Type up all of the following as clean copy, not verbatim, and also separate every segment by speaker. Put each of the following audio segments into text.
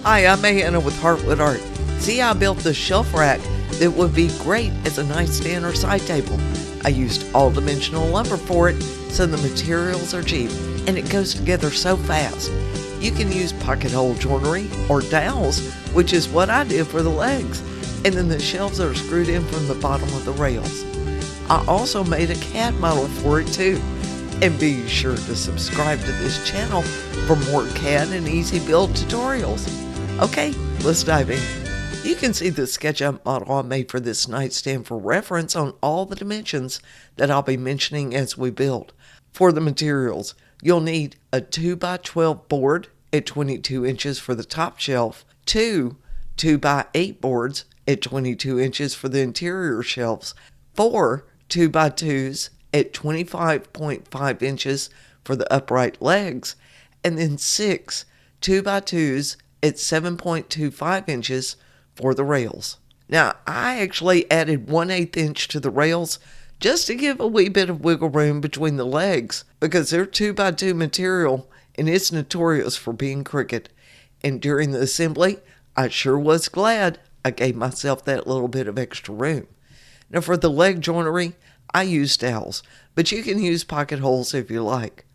Speaker 1: Hi, I'm Hannah with Heartwood Art. See, I built this shelf rack that would be great as a nightstand or side table. I used all-dimensional lumber for it, so the materials are cheap, and it goes together so fast. You can use pocket hole joinery or dowels, which is what I did for the legs, and then the shelves are screwed in from the bottom of the rails. I also made a CAD model for it too. And be sure to subscribe to this channel for more CAD and easy build tutorials. Okay, let's dive in. You can see the SketchUp model I made for this nightstand for reference on all the dimensions that I'll be mentioning as we build. For the materials, you'll need a 2x12 board at 22 inches for the top shelf, two 2x8 boards at 22 inches for the interior shelves, 4 2x2s at 25.5 inches for the upright legs, and then 6 2x2s at 7.25 inches for the rails. Now, I actually added 1/8 inch to the rails just to give a wee bit of wiggle room between the legs because they're 2x2 material and it's notorious for being crooked. And during the assembly, I sure was glad I gave myself that little bit of extra room. Now, for the leg joinery, I use dowels, but you can use pocket holes if you like.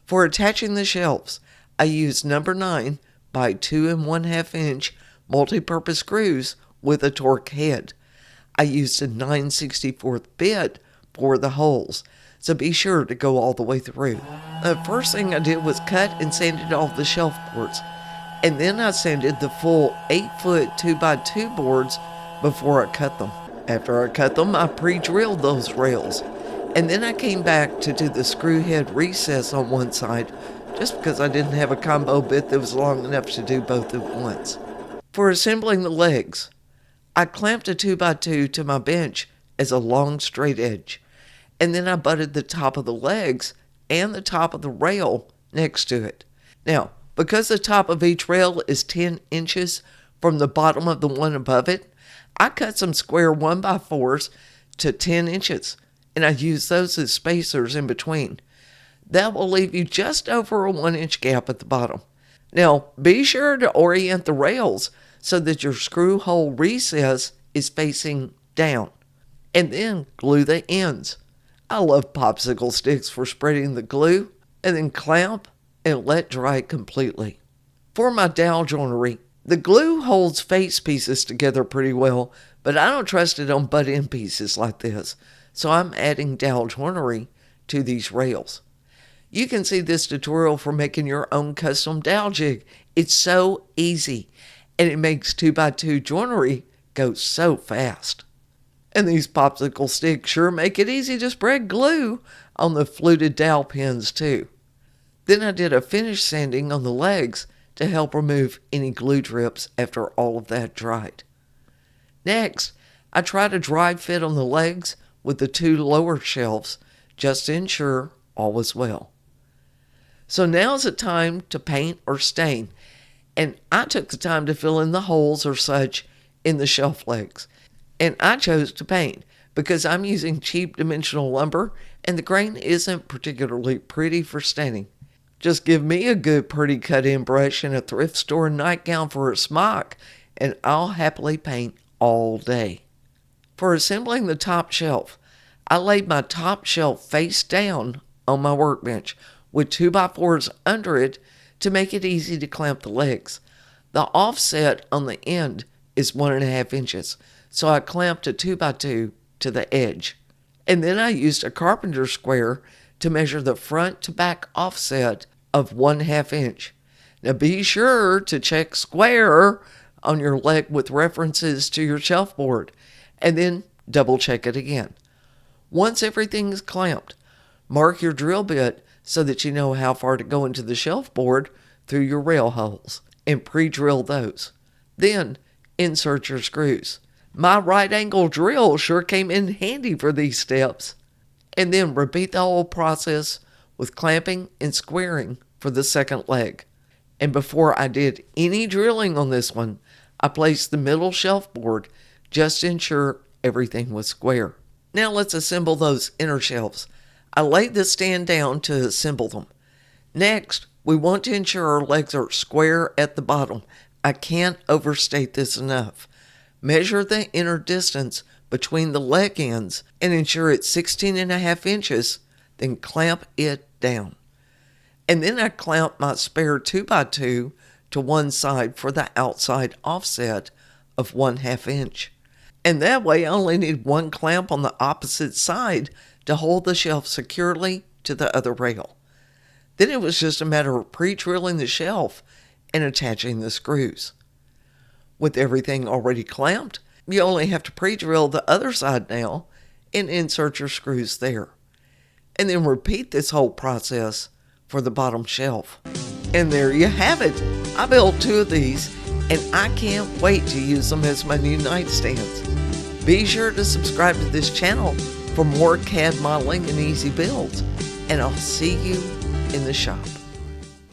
Speaker 1: For attaching the shelves, I use number 9 by 2 1/2 inch multi-purpose screws with a torque head. I used a 9/64 bit for the holes, so be sure to go all the way through. The first thing I did was cut and sanded off the shelf boards, and then I sanded the full 8-foot 2x2 boards before I cut them. After I cut them, I pre-drilled those rails, and then I came back to do the screw head recess on one side just because I didn't have a combo bit that was long enough to do both at once. For assembling the legs, I clamped a 2x2 to my bench as a long straight edge, and then I butted the top of the legs and the top of the rail next to it. Now, because the top of each rail is 10 inches from the bottom of the one above it, I cut some square 1x4s to 10 inches, and I use those as spacers in between. That will leave you just over a 1-inch gap at the bottom. Now, be sure to orient the rails so that your screw hole recess is facing down, and then glue the ends. I love popsicle sticks for spreading the glue, and then clamp and let dry completely. For my dowel joinery, the glue holds face pieces together pretty well, but I don't trust it on butt-end pieces like this, so I'm adding dowel joinery to these rails. You can see this tutorial for making your own custom dowel jig. It's so easy, and it makes 2x2 joinery go so fast. And these popsicle sticks sure make it easy to spread glue on the fluted dowel pins too. Then I did a finish sanding on the legs to help remove any glue drips after all of that dried. Next, I tried a dry fit on the legs with the 2 lower shelves just to ensure all was well. So now's the time to paint or stain, and I took the time to fill in the holes or such in the shelf legs. And I chose to paint because I'm using cheap dimensional lumber and the grain isn't particularly pretty for staining. Just give me a good pretty cut-in brush and a thrift store nightgown for a smock, and I'll happily paint all day. For assembling the top shelf, I laid my top shelf face down on my workbench with 2x4s under it to make it easy to clamp the legs. The offset on the end is 1.5 inches, so I clamped a 2x2 to the edge. And then I used a carpenter square to measure the front to back offset of 1/2 inch. Now be sure to check square on your leg with references to your shelf board, and then double check it again. Once everything is clamped, mark your drill bit so that you know how far to go into the shelf board through your rail holes, and pre-drill those. Then insert your screws. My right angle drill sure came in handy for these steps. And then repeat the whole process with clamping and squaring for the second leg. And before I did any drilling on this one, I placed the middle shelf board just to ensure everything was square. Now let's assemble those inner shelves. I laid the stand down to assemble them. Next, we want to ensure our legs are square at the bottom. I can't overstate this enough. Measure the inner distance between the leg ends and ensure it's 16.5 inches, then clamp it down. And then I clamp my spare 2x2 to one side for the outside offset of 1/2 inch. And that way I only need one clamp on the opposite side to hold the shelf securely to the other rail. Then it was just a matter of pre-drilling the shelf and attaching the screws. With everything already clamped, you only have to pre-drill the other side now and insert your screws there. And then repeat this whole process for the bottom shelf. And there you have it. I built 2 of these, and I can't wait to use them as my new nightstands. Be sure to subscribe to this channel for more CAD modeling and easy builds, and I'll see you in the shop.